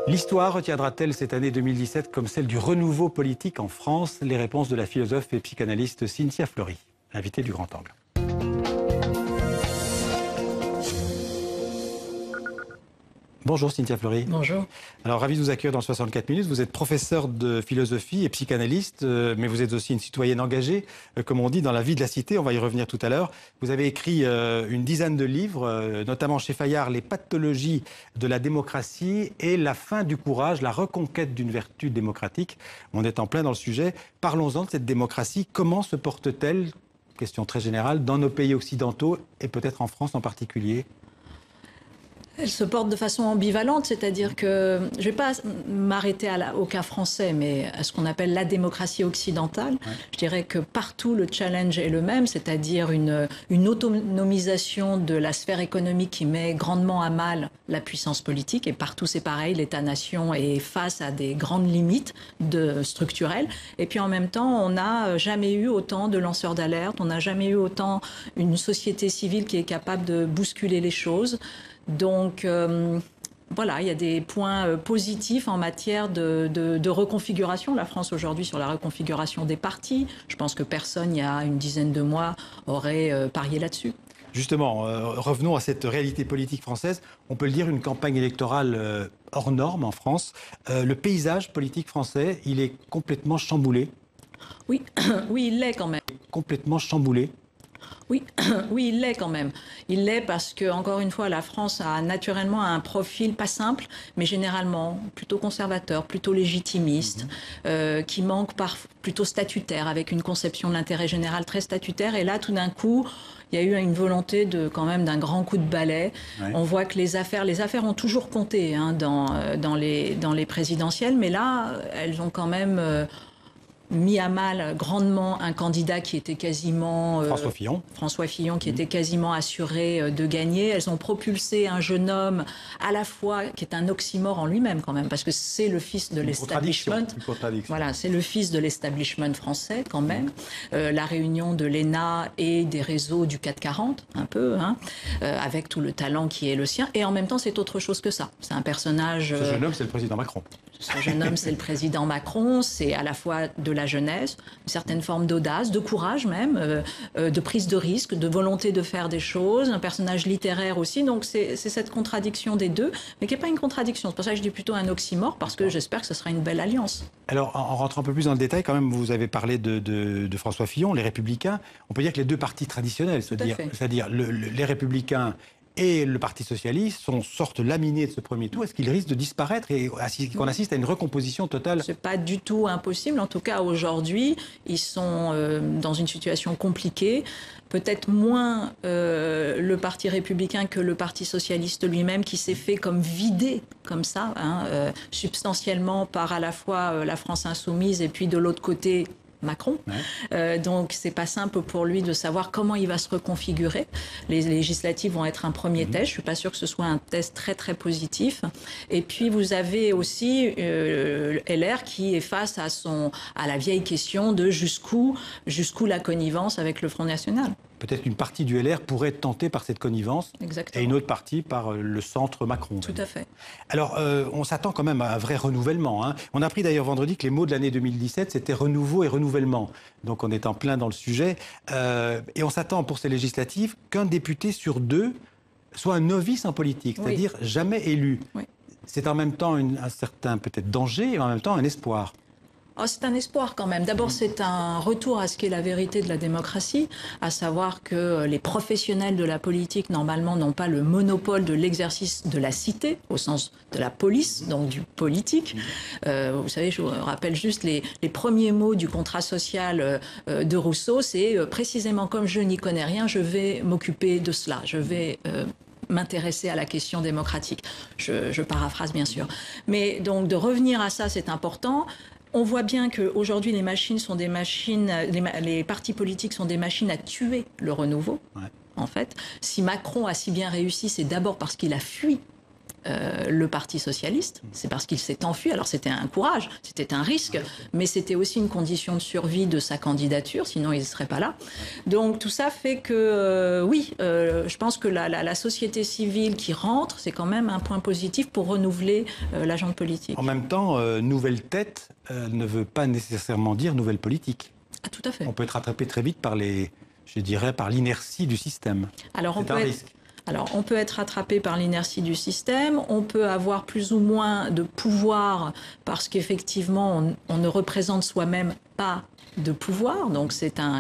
L'histoire retiendra-t-elle cette année 2017 comme celle du renouveau politique en France? Les réponses de la philosophe et psychanalyste Cynthia Fleury, invitée du Grand Angle. Bonjour Cynthia Fleury. Bonjour. Alors ravi de vous accueillir dans 64 minutes. Vous êtes professeur de philosophie et psychanalyste, mais vous êtes aussi une citoyenne engagée, comme on dit, dans la vie de la cité. On va y revenir tout à l'heure. Vous avez écrit une dizaine de livres, notamment chez Fayard, Les pathologies de la démocratie et La fin du courage, la reconquête d'une vertu démocratique. On est en plein dans le sujet. Parlons-en de cette démocratie. Comment se porte-t-elle, question très générale, dans nos pays occidentaux et peut-être en France en particulier ? Elle se porte de façon ambivalente, c'est-à-dire que je ne vais pas m'arrêter au cas français, mais à ce qu'on appelle la démocratie occidentale. Ouais. Je dirais que partout le challenge est le même, c'est-à-dire une autonomisation de la sphère économique qui met grandement à mal la puissance politique. Et partout c'est pareil, l'État-nation est face à des grandes limites structurelles. Et puis en même temps, on n'a jamais eu autant de lanceurs d'alerte, on n'a jamais eu autant une société civile qui est capable de bousculer les choses. Donc voilà, il y a des points positifs en matière de reconfiguration. La France aujourd'hui sur la reconfiguration des partis, je pense que personne il y a une dizaine de mois aurait parié là-dessus. Justement, revenons à cette réalité politique française. On peut le dire, une campagne électorale hors norme en France. Le paysage politique français, il est complètement chamboulé. Oui, oui, il l'est quand même. Complètement chamboulé. Oui, oui, il l'est quand même. Il l'est parce que, encore une fois, la France a naturellement un profil pas simple, mais généralement plutôt conservateur, plutôt légitimiste, qui manque plutôt statutaire, avec une conception de l'intérêt général très statutaire. Et là, tout d'un coup, il y a eu une volonté quand même d'un grand coup de balai. Ouais. On voit que les affaires ont toujours compté dans les présidentielles, mais là, elles ont quand même mis à mal grandement un candidat qui était quasiment... François Fillon, qui était quasiment assuré de gagner. Elles ont propulsé un jeune homme à la fois, qui est un oxymore en lui-même quand même, parce que c'est le fils de l'establishment. Voilà, c'est le fils de l'establishment français quand même. La réunion de l'ENA et des réseaux du 440, un peu, avec tout le talent qui est le sien. Et en même temps, c'est autre chose que ça. C'est un personnage... Ce jeune homme, c'est le président Macron. Ce jeune homme, c'est le président Macron. C'est à la fois de la jeunesse, une certaine forme d'audace, de courage même, de prise de risque, de volonté de faire des choses, un personnage littéraire aussi. Donc c'est cette contradiction des deux, mais qui n'est pas une contradiction. C'est pour ça que je dis plutôt un oxymore, parce que j'espère que ce sera une belle alliance. Alors, en rentrant un peu plus dans le détail, quand même, vous avez parlé de François Fillon, les Républicains. On peut dire que les deux partis traditionnels, c'est-à-dire les Républicains et le Parti socialiste sortent laminés de ce premier tour. Est-ce qu'ils risquent de disparaître et qu'on assiste à une recomposition totale? C'est pas du tout impossible. En tout cas, aujourd'hui, ils sont dans une situation compliquée. Peut-être moins le Parti républicain que le Parti socialiste lui-même, qui s'est fait comme vidé, comme ça, substantiellement par à la fois la France insoumise et puis de l'autre côté Macron. Ouais. Donc c'est pas simple pour lui de savoir comment il va se reconfigurer. Les législatives vont être un premier test. Je suis pas sûre que ce soit un test très très positif. Et puis vous avez aussi LR qui est face à la vieille question de jusqu'où la connivence avec le Front National. Peut-être qu'une partie du LR pourrait être tentée par cette connivence. Exactement. Et une autre partie par le centre Macron. Tout à fait. Alors, on s'attend quand même à un vrai renouvellement. On a appris d'ailleurs vendredi que les mots de l'année 2017, c'était renouveau et renouvellement. Donc on est en plein dans le sujet. Et on s'attend pour ces législatives qu'un député sur deux soit un novice en politique, c'est-à-dire jamais élu. Oui. C'est en même temps un certain peut-être danger et en même temps un espoir. Oh, c'est un espoir quand même. D'abord, c'est un retour à ce qu'est la vérité de la démocratie, à savoir que les professionnels de la politique, normalement, n'ont pas le monopole de l'exercice de la cité, au sens de la police, donc du politique. Vous savez, je vous rappelle juste les premiers mots du contrat social de Rousseau, c'est précisément comme je n'y connais rien, je vais m'occuper de cela. Je vais... m'intéresser à la question démocratique. Je paraphrase bien sûr. Mais donc de revenir à ça, c'est important. On voit bien qu'aujourd'hui, les machines sont des machines, les partis politiques sont des machines à tuer le renouveau. Ouais. En fait, si Macron a si bien réussi, c'est d'abord parce qu'il a fui le Parti socialiste. C'est parce qu'il s'est enfui. Alors c'était un courage, c'était un risque, mais c'était aussi une condition de survie de sa candidature, sinon il ne serait pas là. Donc tout ça fait que, je pense que la société civile qui rentre, c'est quand même un point positif pour renouveler l'agenda politique. En même temps, nouvelle tête ne veut pas nécessairement dire nouvelle politique. Ah, tout à fait. On peut être rattrapé très vite par par l'inertie du système. C'est un risque. Alors, on peut être rattrapé par l'inertie du système, on peut avoir plus ou moins de pouvoir parce qu'effectivement, on ne représente soi-même pas de pouvoir. Donc,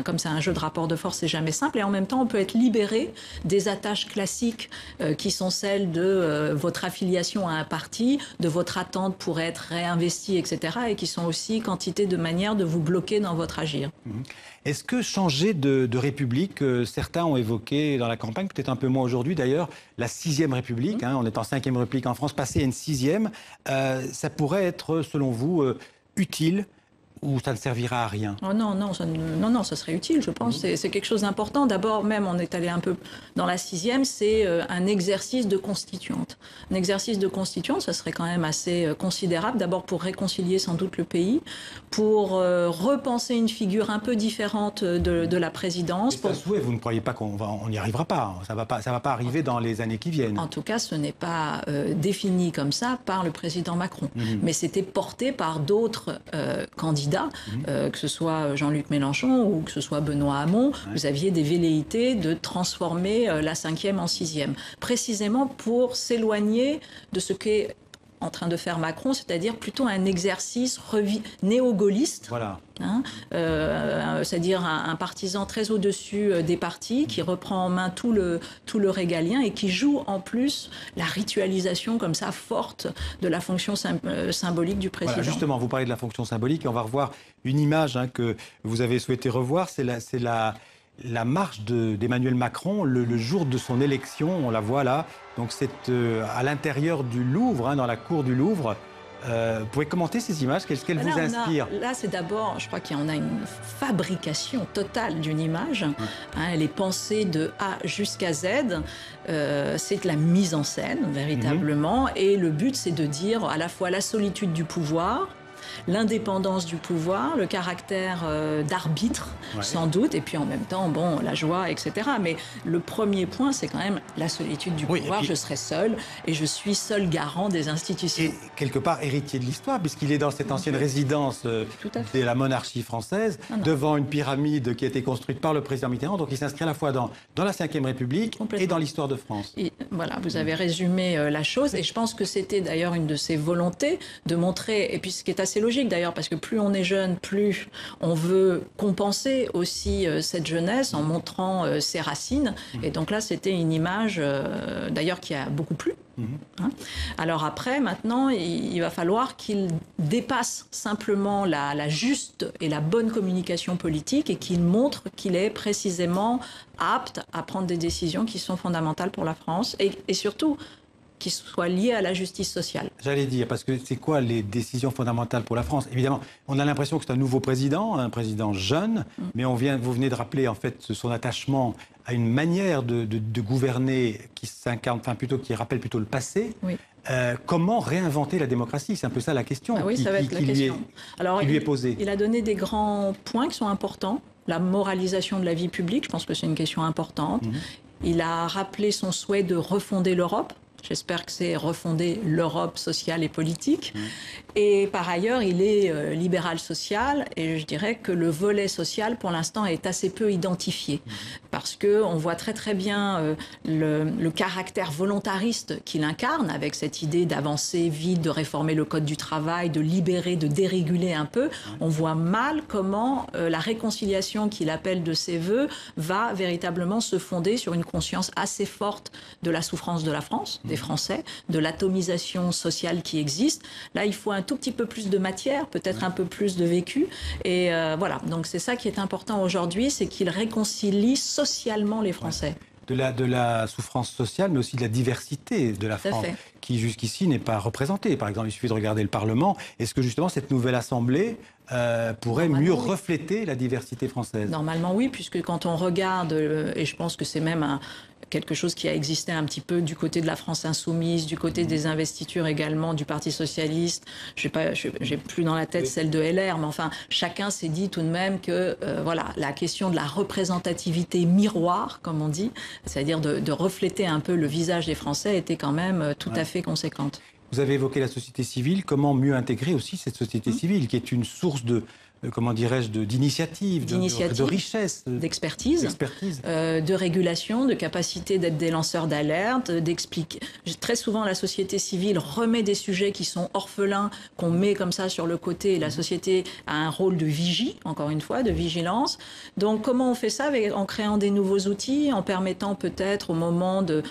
comme c'est un jeu de rapport de force, c'est jamais simple. Et en même temps, on peut être libéré des attaches classiques qui sont celles de votre affiliation à un parti, de votre attente pour être réinvesti, etc. et qui sont aussi quantité de manières de vous bloquer dans votre agir. Est-ce que changer de République, certains ont évoqué dans la campagne, peut-être un peu moins aujourd'hui d'ailleurs, la 6e République, on est en 5e République en France, passer à une 6e, ça pourrait être, selon vous, utile ou ça ne servira à rien? Oh non, ça serait utile, je pense. C'est quelque chose d'important. D'abord, même, on est allé un peu dans la 6e, c'est un exercice de constituante. Un exercice de constituante, ça serait quand même assez considérable. D'abord pour réconcilier sans doute le pays, pour repenser une figure un peu différente de la présidence. C'est un souhait, vous ne croyez pas qu'on n'y arrivera pas? Ça va pas arriver dans les années qui viennent. En tout cas, ce n'est pas défini comme ça par le président Macron. Mais c'était porté par d'autres candidats. Que ce soit Jean-Luc Mélenchon ou que ce soit Benoît Hamon, vous aviez des velléités de transformer la 5e en 6e, précisément pour s'éloigner de ce qu'est en train de faire Macron, c'est-à-dire plutôt un exercice néo-gaulliste, voilà. C'est-à-dire un partisan très au-dessus des partis, qui reprend en main tout le régalien et qui joue en plus la ritualisation comme ça forte de la fonction symbolique du président. Voilà, justement, vous parlez de la fonction symbolique et on va revoir une image que vous avez souhaité revoir, c'est la marche d'Emmanuel Macron le jour de son élection, on la voit là. Donc c'est à l'intérieur du Louvre, dans la cour du Louvre. Vous pouvez commenter ces images? Qu'est-ce qu'elles vous inspirent? Là, c'est d'abord, je crois qu'on a une fabrication totale d'une image. Elle est pensée de A jusqu'à Z. C'est de la mise en scène, véritablement. Et le but, c'est de dire à la fois la solitude du pouvoir, l'indépendance du pouvoir, le caractère d'arbitre, sans doute, et puis en même temps, la joie, etc. Mais le premier point, c'est quand même la solitude du pouvoir. Puis, je serai seul, et je suis seul garant des institutions. Et quelque part héritier de l'histoire, puisqu'il est dans cette ancienne résidence de la monarchie française, devant une pyramide qui a été construite par le président Mitterrand. Donc il s'inscrit à la fois dans la 5e République et dans l'histoire de France. Et voilà, vous avez résumé la chose, et je pense que c'était d'ailleurs une de ses volontés de montrer, et puis ce qui est assez logique d'ailleurs, parce que plus on est jeune, plus on veut compenser aussi cette jeunesse en montrant ses racines. Et donc là, c'était une image d'ailleurs qui a beaucoup plu. Alors après, maintenant, il va falloir qu'il dépasse simplement la juste et la bonne communication politique et qu'il montre qu'il est précisément apte à prendre des décisions qui sont fondamentales pour la France et surtout qui soit lié à la justice sociale. J'allais dire, parce que c'est quoi les décisions fondamentales pour la France? Évidemment, on a l'impression que c'est un nouveau président, un président jeune, mais vous venez de rappeler en fait son attachement à une manière de gouverner qui s'incarne, qui rappelle plutôt le passé. Comment réinventer la démocratie? C'est un peu ça la question qui lui est posée. Il a donné des grands points qui sont importants. La moralisation de la vie publique, je pense que c'est une question importante. Il a rappelé son souhait de refonder l'Europe. J'espère que c'est refonder l'Europe sociale et politique. Et par ailleurs, il est libéral social et je dirais que le volet social, pour l'instant, est assez peu identifié. Parce qu'on voit très très bien le caractère volontariste qu'il incarne avec cette idée d'avancer vite, de réformer le code du travail, de libérer, de déréguler un peu. On voit mal comment la réconciliation qu'il appelle de ses voeux va véritablement se fonder sur une conscience assez forte de la souffrance de la France, des Français, de l'atomisation sociale qui existe. Là, il faut un tout petit peu plus de matière, peut-être un peu plus de vécu. Et voilà, donc c'est ça qui est important aujourd'hui, c'est qu'il réconcilie socialement les Français. De la souffrance sociale, mais aussi de la diversité de la France, qui jusqu'ici n'est pas représentée. Par exemple, il suffit de regarder le Parlement. Est-ce que justement cette nouvelle Assemblée pourrait mieux refléter la diversité française? Normalement oui, puisque quand on regarde, et je pense que c'est même quelque chose qui a existé un petit peu du côté de la France insoumise, du côté des investitures également du Parti socialiste. J'ai plus dans la tête celle de LR, mais enfin, chacun s'est dit tout de même que voilà, la question de la représentativité miroir, comme on dit, c'est-à-dire de refléter un peu le visage des Français, était quand même tout à fait conséquente. Vous avez évoqué la société civile. Comment mieux intégrer aussi cette société civile, qui est une source de, comment dirais-je, d'initiative, de richesse, d'expertise, de régulation, de capacité d'être des lanceurs d'alerte, d'expliquer. Très souvent, la société civile remet des sujets qui sont orphelins, qu'on met comme ça sur le côté. Et la société a un rôle de vigie, encore une fois, de vigilance. Donc, comment on fait ça? En créant des nouveaux outils, en permettant peut-être au moment de...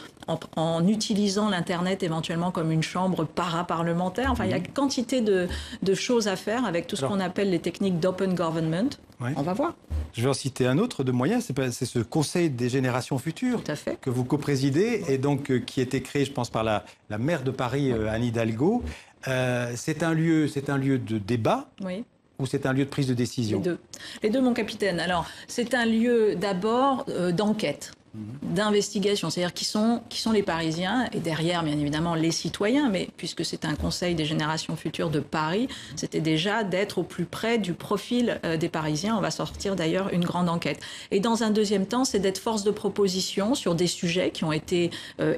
En utilisant l'Internet éventuellement comme une chambre para-parlementaire. Enfin, il y a quantité de choses à faire avec tout ce qu'on appelle les techniques d'open government. Ouais. On va voir. Je vais en citer un autre de moyen, c'est ce Conseil des générations futures que vous co-présidez et donc qui a été créé, je pense, par la maire de Paris, Anne Hidalgo. C'est un lieu de débat. Oui. Ou c'est un lieu de prise de décision? Les deux, mon capitaine. Alors, c'est un lieu d'abord d'enquête, d'investigation, c'est-à-dire qui sont les Parisiens et derrière, bien évidemment, les citoyens, mais puisque c'est un conseil des générations futures de Paris, c'était déjà d'être au plus près du profil des Parisiens. On va sortir d'ailleurs une grande enquête. Et dans un deuxième temps, c'est d'être force de proposition sur des sujets qui ont été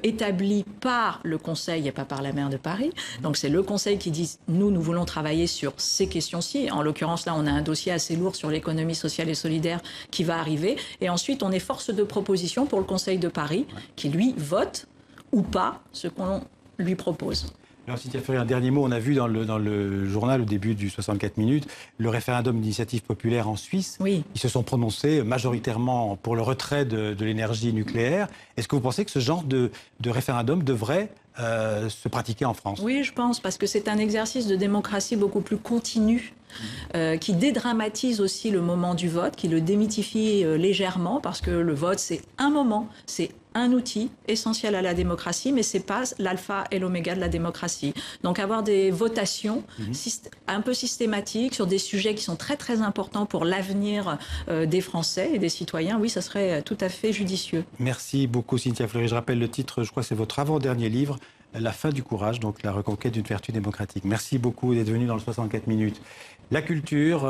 établis par le conseil et pas par la maire de Paris. Donc c'est le conseil qui dit, nous voulons travailler sur ces questions-ci. En l'occurrence, là, on a un dossier assez lourd sur l'économie sociale et solidaire qui va arriver. Et ensuite, on est force de proposition pour le Conseil de Paris, qui, lui, vote ou pas ce qu'on lui propose. Alors, Cynthia Fleury, un dernier mot. On a vu dans le journal, au début du 64 minutes, le référendum d'initiative populaire en Suisse. Oui. Ils se sont prononcés majoritairement pour le retrait de l'énergie nucléaire. Est-ce que vous pensez que ce genre de référendum devrait se pratiquer en France? Oui, je pense, parce que c'est un exercice de démocratie beaucoup plus continu, qui dédramatise aussi le moment du vote, qui le démythifie légèrement, parce que le vote, c'est un moment, c'est un outil essentiel à la démocratie, mais ce n'est pas l'alpha et l'oméga de la démocratie. Donc avoir des votations un peu systématiques sur des sujets qui sont très très importants pour l'avenir des Français et des citoyens, oui, ça serait tout à fait judicieux. Merci beaucoup, Cynthia Fleury. Je rappelle le titre, je crois que c'est votre avant-dernier livre, La fin du courage, donc la reconquête d'une vertu démocratique. Merci beaucoup d'être venu dans le 64 minutes. La culture...